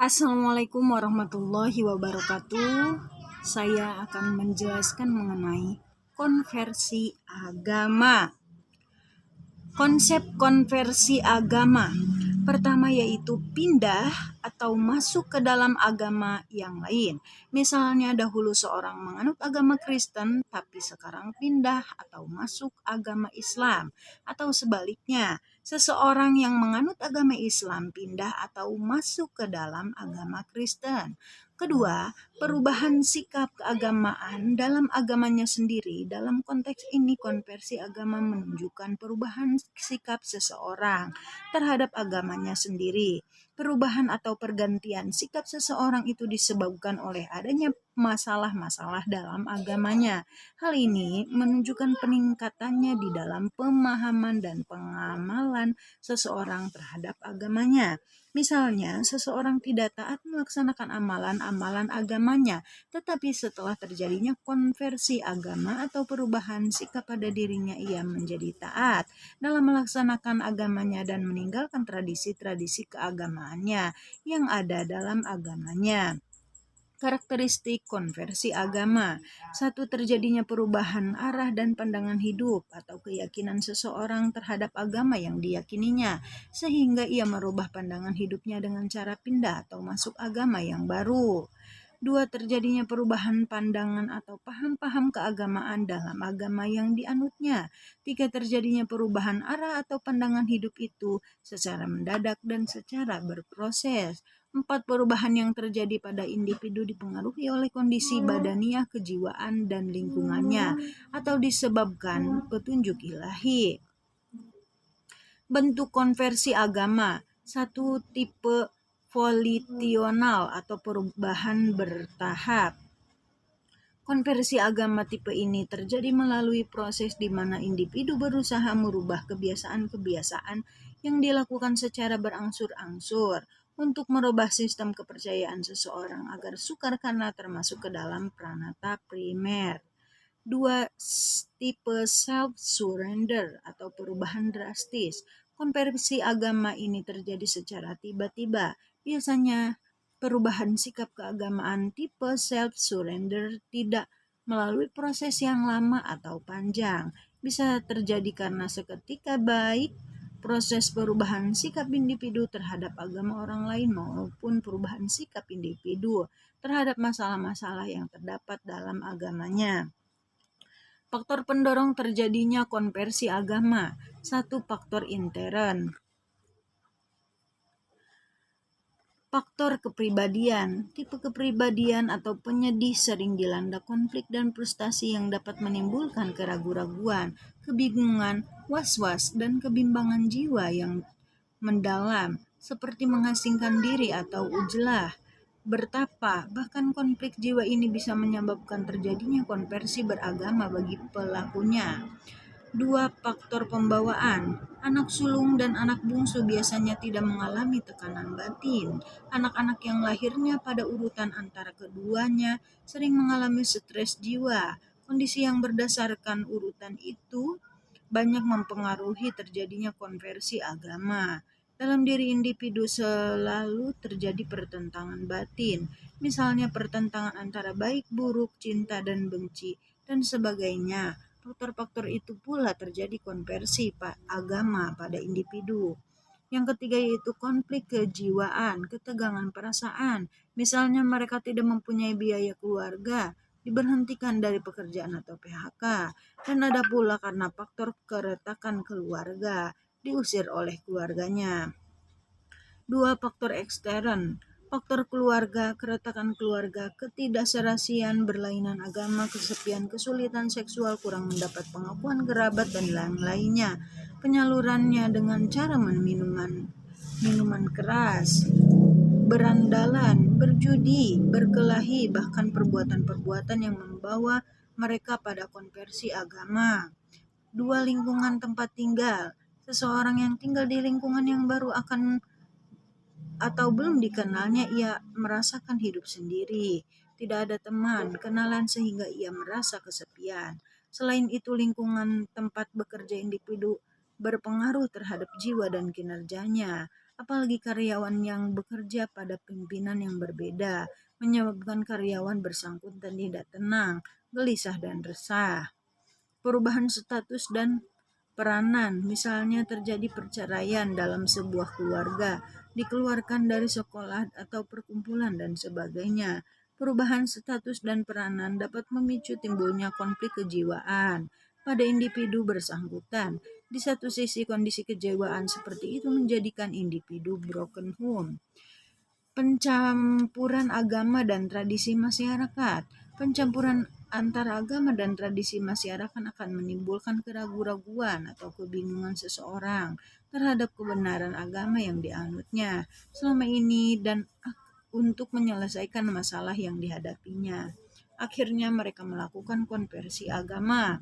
Assalamualaikum warahmatullahi wabarakatuh. Saya akan menjelaskan mengenai konversi agama. Konsep konversi agama pertama yaitu pindah atau masuk ke dalam agama yang lain. Misalnya dahulu seorang menganut agama Kristen tapi sekarang pindah atau masuk agama Islam, atau sebaliknya seseorang yang menganut agama Islam pindah atau masuk ke dalam agama Kristen. Kedua, perubahan sikap keagamaan dalam agamanya sendiri. Dalam konteks ini, konversi agama menunjukkan perubahan sikap seseorang terhadap agamanya sendiri. Perubahan atau pergantian sikap seseorang itu disebabkan oleh adanya masalah-masalah dalam agamanya. Hal ini menunjukkan peningkatannya di dalam pemahaman dan pengamalan seseorang terhadap agamanya. Misalnya, seseorang tidak taat melaksanakan amalan-amalan agamanya, tetapi setelah terjadinya konversi agama atau perubahan sikap pada dirinya, ia menjadi taat dalam melaksanakan agamanya dan meninggalkan tradisi-tradisi keagamaannya yang ada dalam agamanya. Karakteristik konversi agama. Satu, terjadinya perubahan arah dan pandangan hidup atau keyakinan seseorang terhadap agama yang diyakininya, sehingga ia merubah pandangan hidupnya dengan cara pindah atau masuk agama yang baru. Dua, terjadinya perubahan pandangan atau paham-paham keagamaan dalam agama yang dianutnya. Tiga, terjadinya perubahan arah atau pandangan hidup itu secara mendadak dan secara berproses. Empat, perubahan yang terjadi pada individu dipengaruhi oleh kondisi badaniah, kejiwaan, dan lingkungannya, atau disebabkan petunjuk ilahi. Bentuk konversi agama. Satu, tipe volitional atau perubahan bertahap. Konversi agama tipe ini terjadi melalui proses di mana individu berusaha merubah kebiasaan-kebiasaan yang dilakukan secara berangsur-angsur untuk merubah sistem kepercayaan seseorang agar sukar karena termasuk ke dalam pranata primer. Dua, tipe self-surrender atau perubahan drastis. Konversi agama ini terjadi secara tiba-tiba. Biasanya perubahan sikap keagamaan tipe self-surrender tidak melalui proses yang lama atau panjang. Bisa terjadi karena seketika, baik proses perubahan sikap individu terhadap agama orang lain maupun perubahan sikap individu terhadap masalah-masalah yang terdapat dalam agamanya. Faktor pendorong terjadinya konversi agama. Satu, faktor intern. Faktor kepribadian. Tipe kepribadian atau penyedih sering dilanda konflik dan frustasi yang dapat menimbulkan keraguan-raguan, kebingungan, was-was, dan kebimbangan jiwa yang mendalam, seperti mengasingkan diri atau ujlah, bertapa. Bahkan konflik jiwa ini bisa menyebabkan terjadinya konversi beragama bagi pelakunya. Dua, faktor pembawaan. Anak sulung dan anak bungsu biasanya tidak mengalami tekanan batin. Anak-anak yang lahirnya pada urutan antara keduanya sering mengalami stres jiwa. Kondisi yang berdasarkan urutan itu banyak mempengaruhi terjadinya konversi agama. Dalam diri individu selalu terjadi pertentangan batin, misalnya pertentangan antara baik, buruk, cinta, dan benci, dan sebagainya. Faktor-faktor itu pula terjadi konversi agama pada individu. Yang ketiga yaitu konflik kejiwaan, ketegangan perasaan. Misalnya mereka tidak mempunyai biaya keluarga, diberhentikan dari pekerjaan atau PHK. Dan ada pula karena faktor keretakan keluarga, diusir oleh keluarganya. Dua, faktor ekstern. Faktor keluarga, keretakan keluarga, ketidakserasian, berlainan agama, kesepian, kesulitan seksual, kurang mendapat pengakuan kerabat, dan lain-lainnya. Penyalurannya dengan cara minuman keras, berandalan, berjudi, berkelahi, bahkan perbuatan-perbuatan yang membawa mereka pada konversi agama. Dua, lingkungan tempat tinggal. Seseorang yang tinggal di lingkungan yang baru akan atau belum dikenalnya, ia merasakan hidup sendiri, tidak ada teman, kenalan sehingga ia merasa kesepian. Selain itu, lingkungan tempat bekerja individu berpengaruh terhadap jiwa dan kinerjanya. apalagi karyawan yang bekerja pada pimpinan yang berbeda, menyebabkan karyawan bersangkutan tidak tenang, gelisah dan resah. Perubahan status dan peranan, misalnya terjadi perceraian dalam sebuah keluarga, dikeluarkan dari sekolah atau perkumpulan dan sebagainya. Perubahan status dan peranan dapat memicu timbulnya konflik kejiwaan pada individu bersangkutan. Di satu sisi, kondisi kejiwaan seperti itu menjadikan individu broken home. Pencampuran agama dan tradisi masyarakat. Pencampuran antara agama dan tradisi masyarakat akan menimbulkan keraguan-raguan atau kebingungan seseorang terhadap kebenaran agama yang dianutnya selama ini dan untuk menyelesaikan masalah yang dihadapinya. Akhirnya mereka melakukan konversi agama.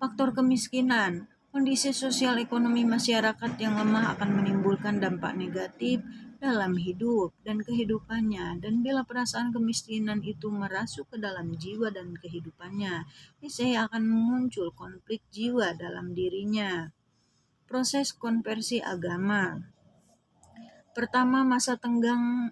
Faktor kemiskinan. Kondisi sosial ekonomi masyarakat yang lemah akan menimbulkan dampak negatif dalam hidup dan kehidupannya, dan bila perasaan kemiskinan itu merasuk ke dalam jiwa dan kehidupannya, niscaya akan muncul konflik jiwa dalam dirinya. Proses konversi agama. Pertama, masa tenang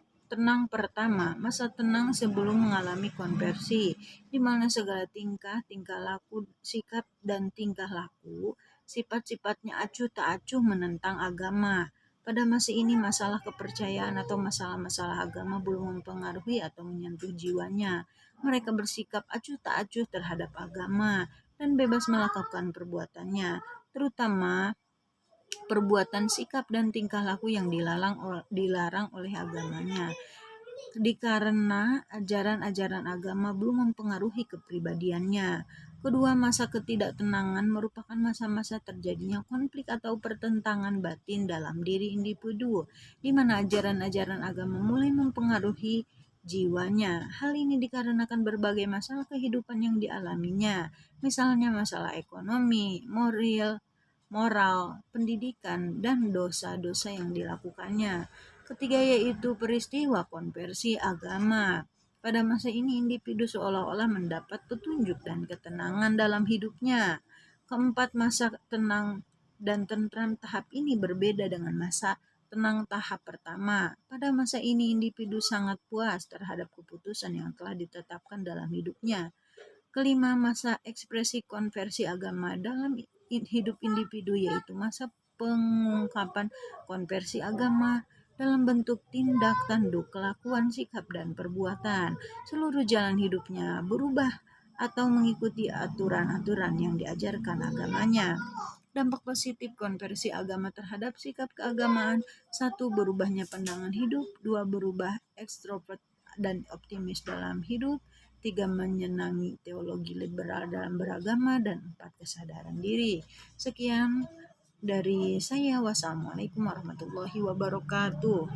sebelum mengalami konversi, di mana segala tingkah laku, sikap dan tingkah laku, sifat-sifatnya acuh tak acuh menentang agama. Pada masa ini masalah kepercayaan atau masalah-masalah agama belum mempengaruhi atau menyentuh jiwanya. Mereka bersikap acuh tak acuh terhadap agama dan bebas melakukan perbuatannya, terutama perbuatan, sikap, dan tingkah laku yang dilarang oleh agamanya. Karena ajaran-ajaran agama belum mempengaruhi kepribadiannya. Kedua, masa ketidaktenangan merupakan masa-masa terjadinya konflik atau pertentangan batin dalam diri individu, di mana ajaran-ajaran agama mulai mempengaruhi jiwanya. Hal ini dikarenakan berbagai masalah kehidupan yang dialaminya, misalnya masalah ekonomi, moral, pendidikan, dan dosa-dosa yang dilakukannya. Ketiga yaitu peristiwa konversi agama. Pada masa ini individu seolah-olah mendapat petunjuk dan ketenangan dalam hidupnya. Keempat, masa tenang dan tentram tahap ini berbeda dengan masa tenang tahap pertama. Pada masa ini individu sangat puas terhadap keputusan yang telah ditetapkan dalam hidupnya. Kelima, masa ekspresi konversi agama dalam hidup individu yaitu masa pengungkapan konversi agama dalam bentuk tindak tanduk, kelakuan, sikap, dan perbuatan. Seluruh jalan hidupnya berubah atau mengikuti aturan-aturan yang diajarkan agamanya. Dampak positif konversi agama terhadap sikap keagamaan: 1. Berubahnya pandangan hidup. 2. Berubah ekstrovert dan optimis dalam hidup. 3. Menyenangi teologi liberal dalam beragama. Dan 4. Kesadaran diri. Sekian dari saya. Wassalamualaikum warahmatullahi wabarakatuh.